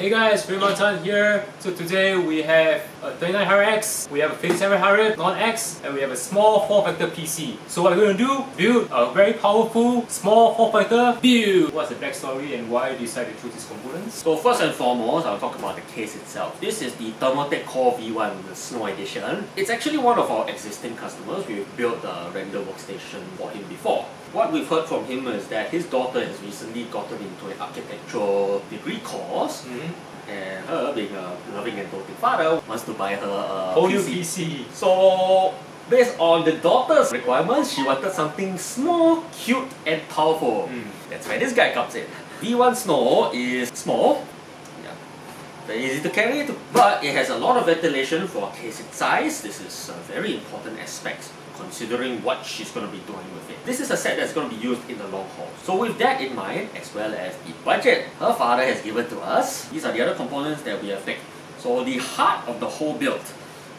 Hey guys, Realmeltan here. So today we have a 3900X, we have a 5700 non-X, and we have a small form factor PC. So what we're going to do, build a very powerful small form factor build. What's the backstory and why you decided to choose these components? So first and foremost, I'll talk about the case itself. This is the Thermaltake Core V1, the Snow Edition. It's actually one of our existing customers. We've built a render workstation for him before. What we've heard from him is that his daughter has recently gotten into an architectural degree course, and her, being a loving and doting father, wants to buy her a Whole new PC. So based on the daughter's requirements, she wanted something small, cute and powerful. That's where this guy comes in. V1 Snow is small, very easy to carry, but it has a lot of ventilation for case its size. This is a very important aspect considering what she's going to be doing with it. This is a set that's going to be used in the long haul. So with that in mind, as well as the budget her father has given to us, these are the other components that we have picked. So the heart of the whole build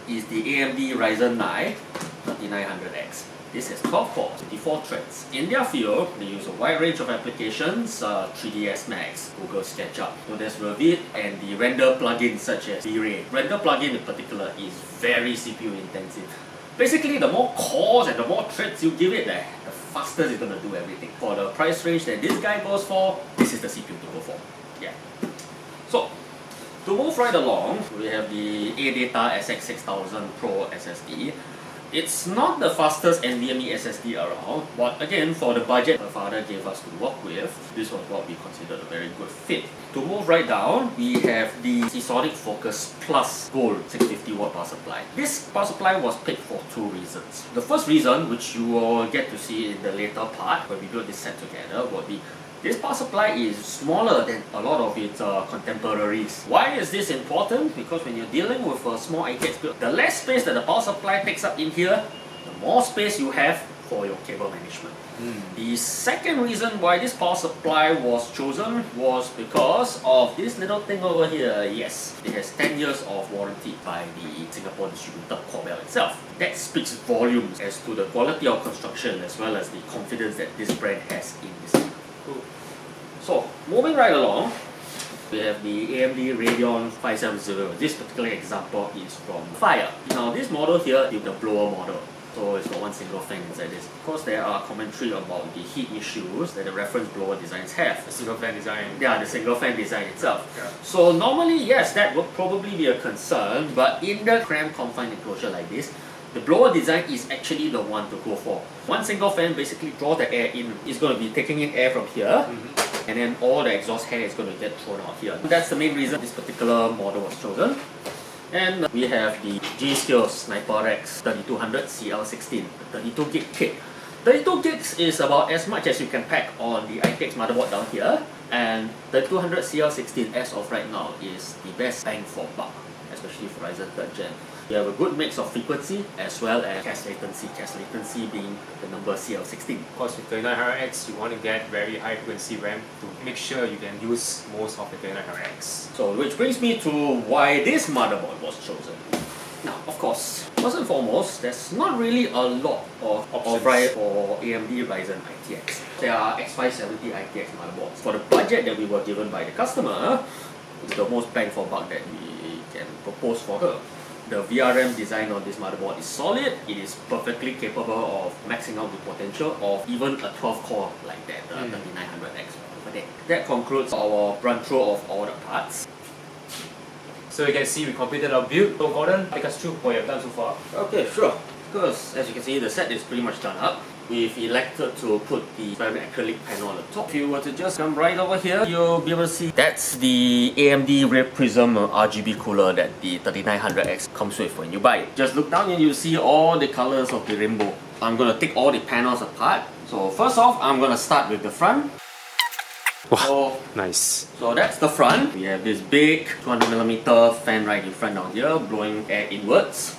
is the AMD Ryzen Mini-ITX. This has 12 cores, 54 threads. In their field, they use a wide range of applications, 3ds Max, Google SketchUp, Nodes Revit, and the render plugins such as V-Ray. Render plugin in particular is very CPU intensive. Basically, the more cores and the more threads you give it, the faster it's going to do everything. For the price range that this guy goes for, this is the CPU to go for. Yeah. So, to move right along, we have the ADATA SX6000 Pro SSD. It's not the fastest NVMe SSD around, but again, for the budget her father gave us to work with, this was what we considered a very good fit. To move right down, we have the Seasonic Focus Plus Gold 650W power supply. This power supply was picked for two reasons. The first reason, which you will get to see in the later part when we build this set together, would be this power supply is smaller than a lot of its contemporaries. Why is this important? Because when you're dealing with a small ITX build, the less space that the power supply takes up in here, the more space you have for your cable management. The second reason why this power supply was chosen was because of this little thing over here. Yes, it has 10 years of warranty by the Singapore distributor Corbel itself. That speaks volumes as to the quality of construction as well as the confidence that this brand has in this. Cool. So, moving right along, we have the AMD Radeon 570. This particular example is from Fire. Now, this model here is the blower model. So, it's got one single fan inside this. Of course, there are commentary about the heat issues that the reference blower designs have. The single fan design. Yeah, the single fan design itself. Yeah. So, normally, yes, that would probably be a concern, but in the cramped confined enclosure like this, the blower design is actually the one to go for. One single fan basically draws the air in. It's going to be taking in air from here, and then all the exhaust air is going to get thrown out here. That's the main reason this particular model was chosen. And we have the G-Skills Sniper X 3200 CL16, the 32 gig kit. 32 gigs is about as much as you can pack on the ITX motherboard down here, and the 200 CL16 as of right now is the best bang for buck, especially for Ryzen 3rd Gen. We have a good mix of frequency as well as cache latency being the number CL16. Of course, with 3900X, you want to get very high frequency RAM to make sure you can use most of the 3900X. So, which brings me to why this motherboard was chosen. Now, of course, first and foremost, there's not really a lot of options for AMD Ryzen ITX. There are X570 ITX motherboards. For the budget that we were given by the customer, it's the most bang for buck that we can propose for her. The VRM design on this motherboard is solid. It is perfectly capable of maxing out the potential of even a 12 core like that, the 3900X over there. That concludes our run through of all the parts. So you can see we completed our build. So Gordon, take us through what you have done so far. Okay, sure. Because as you can see, the set is pretty much done up. We've elected to put the ceramic acrylic panel on the top. If you were to just come right over here, you'll be able to see that's the AMD Ray Prism RGB cooler that the 3900X comes with when you buy it. Just look down and you'll see all the colors of the rainbow. I'm going to take all the panels apart. So first off, I'm going to start with the front. Wow, nice. So that's the front. We have this big 200mm fan right in front down here, blowing air inwards.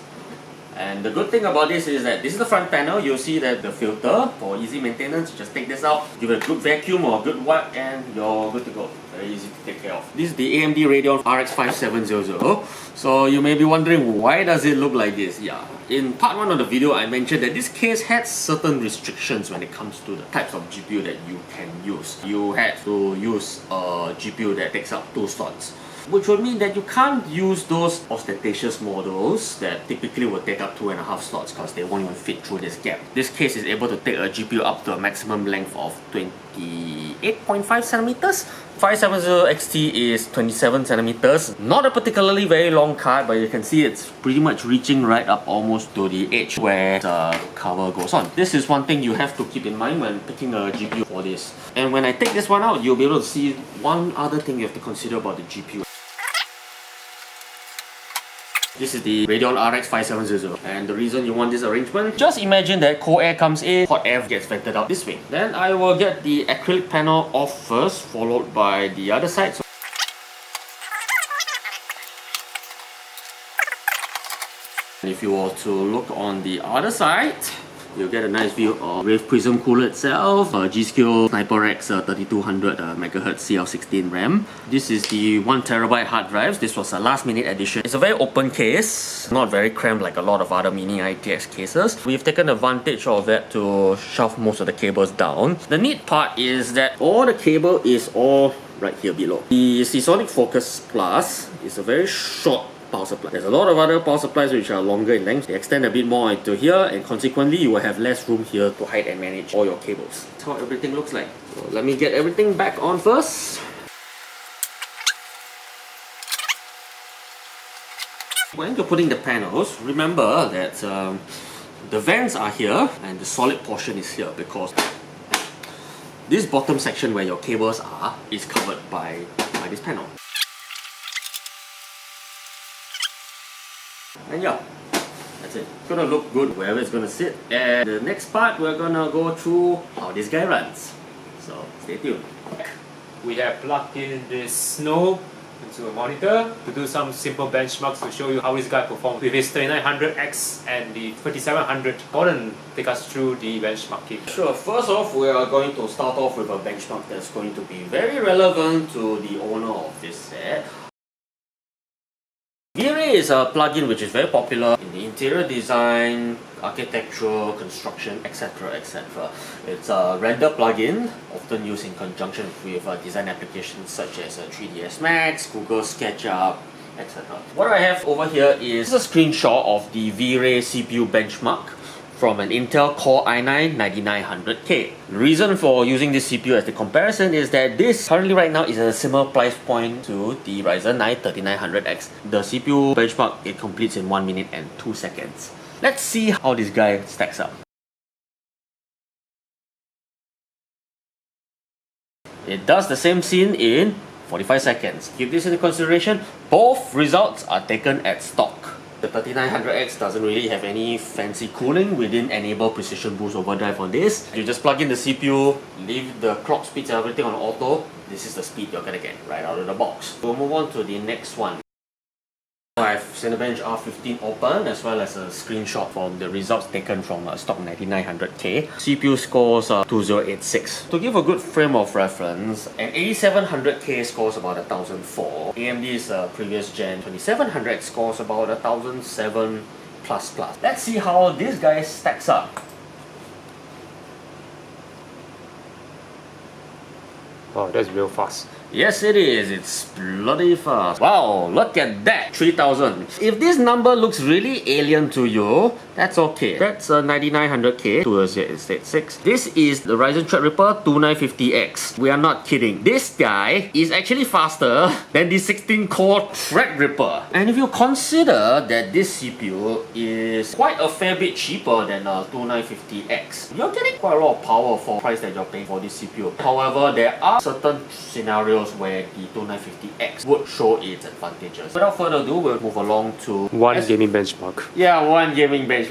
And the good thing about this is that this is the front panel. You'll see that the filter for easy maintenance, you just take this out, give it a good vacuum or a good wipe, and you're good to go. Very easy to take care of. This is the AMD Radeon RX 5700. So you may be wondering, why does it look like this? Yeah, in part 1 of the video I mentioned that this case had certain restrictions when it comes to the types of GPU that you can use. You had to use a GPU that takes up 2 slots. which would mean that you can't use those ostentatious models that typically will take up 2.5 slots because they won't even fit through this gap. This case is able to take a GPU up to a maximum length of 28.5 centimeters. 570XT is 27 centimeters. Not a particularly very long card, but you can see it's pretty much reaching right up almost to the edge where the cover goes on. This is one thing you have to keep in mind when picking a GPU for this. And when I take this one out, you'll be able to see one other thing you have to consider about the GPU. This is the Radeon RX 5700, and the reason you want this arrangement, just imagine that cold air comes in, hot air gets vented out this way. Then I will get the acrylic panel off first, followed by the other side. And if you were to look on the other side, you'll get a nice view of Wave Prism cooler itself, G-Skill SniperX 3200 MHz CL16 RAM. This is the 1TB hard drives. This was a last minute edition. It's a very open case, not very cramped like a lot of other Mini-ITX cases. We've taken advantage of that to shove most of the cables down. The neat part is that all the cable is all right here below. The Seasonic Focus Plus is a very short power supply. There's a lot of other power supplies which are longer in length. They extend a bit more into here, and consequently you will have less room here to hide and manage all your cables. That's how everything looks like. So let me get everything back on first. When you're putting the panels, remember that the vents are here and the solid portion is here, because this bottom section where your cables are is covered by this panel. And yeah, that's it. It's gonna look good wherever it's gonna sit. And the next part, we're gonna go through how this guy runs. So stay tuned. We have plugged in this Snow into a monitor to do some simple benchmarks to show you how this guy performs with his 3900X and the 3700. Gordon, take us through the benchmarking. Sure, first off, we are going to start off with a benchmark that's going to be very relevant to the owner of this set. V-Ray is a plugin which is very popular in the interior design, architectural, construction, etc. etc. It's a render plugin, often used in conjunction with design applications such as 3ds Max, Google SketchUp, etc. What I have over here is a screenshot of the V-Ray CPU benchmark from an Intel Core i9-9900K. The reason for using this CPU as the comparison is that this currently right now is a similar price point to the Ryzen 9 3900X. The CPU benchmark, it completes in 1 minute and 2 seconds. Let's see how this guy stacks up. It does the same scene in 45 seconds. Keep this into consideration, both results are taken at stock. The 3900X doesn't really have any fancy cooling. We didn't enable Precision Boost Overdrive on this. You just plug in the CPU, leave the clock speeds and everything on auto. This is the speed you're gonna get right out of the box. We'll move on to the next one. I have Cinebench R15 open, as well as a screenshot from the results taken from stock 9900K. CPU scores 2086. To give a good frame of reference, an 8700K scores about 1004. AMD's previous gen 2700X scores about 1007 plus plus. Let's see how this guy stacks up. Wow, that's real fast. Yes, it is. It's bloody fast. Wow, look at that. 3000. If this number looks really alien to you, that's okay. That's a 9900K, 2086. This is the Ryzen Threadripper 2950X. We are not kidding. This guy is actually faster than the 16-core Threadripper. And if you consider that this CPU is quite a fair bit cheaper than a 2950X, you're getting quite a lot of power for the price that you're paying for this CPU. However, there are certain scenarios where the 2950X would show its advantages. Without further ado, we'll move along to One gaming benchmark. Yeah, one gaming benchmark.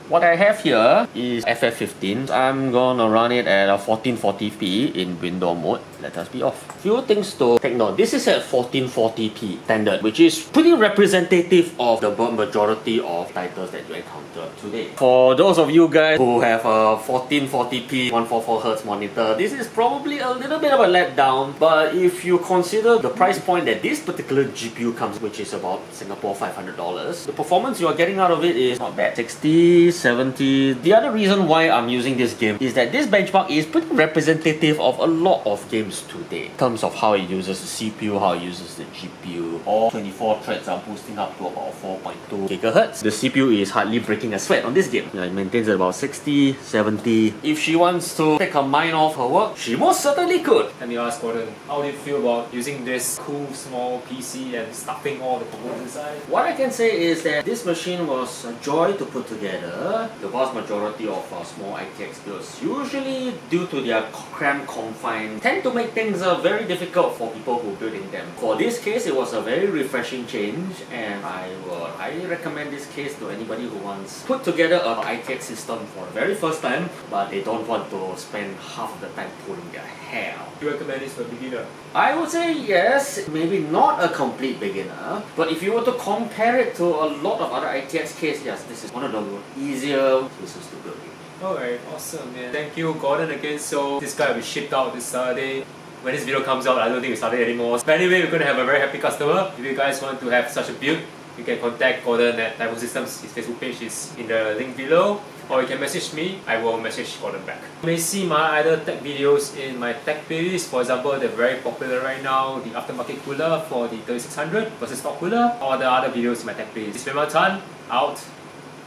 What I have here is FF15. I'm gonna run it at 1440p in window mode. Let us be off. Few things to take note. This is at 1440p standard, which is pretty representative of the majority of titles that you encounter today. For those of you guys who have a 1440p 144Hz monitor, this is probably a little bit of a letdown, but if you consider the price point that this particular GPU comes, which is about Singapore $500, the performance you are getting out of it is not bad. 60, 70. The other reason why I'm using this game is that this benchmark is pretty representative of a lot of games games today. In terms of how it uses the CPU, how it uses the GPU, all 24 threads are boosting up to about 4.2 GHz. The CPU is hardly breaking a sweat on this game. Yeah, it maintains at about 60, 70. If she wants to take her mind off her work, she most certainly could. Let me ask Gordon, how do you feel about using this cool small PC and stuffing all the components inside? What I can say is that this machine was a joy to put together. The vast majority of small ITX builds, usually due to their cramped confine, tend to make things very difficult for people who build in them. For this case, it was a very refreshing change, and I would highly recommend this case to anybody who wants to put together an ITX system for the very first time, but they don't want to spend half of the time pulling their hair out. Do you recommend this for a beginner? I would say yes, maybe not a complete beginner, but if you were to compare it to a lot of other ITX cases, yes, this is one of the easier cases to build. Alright, awesome man. Thank you Gordon again. So this guy will be shipped out this Saturday. When this video comes out, I don't think it's Saturday anymore. But anyway, we're going to have a very happy customer. If you guys want to have such a build, you can contact Gordon at Typhoon Systems. His Facebook page is in the link below. Or you can message me, I will message Gordon back. You may see my other tech videos in my tech playlist. For example, they're very popular right now, the aftermarket cooler for the 3600 versus stock cooler, or the other videos in my tech playlist. This is Realmeltan, out.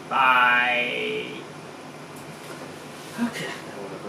Bye. Okay.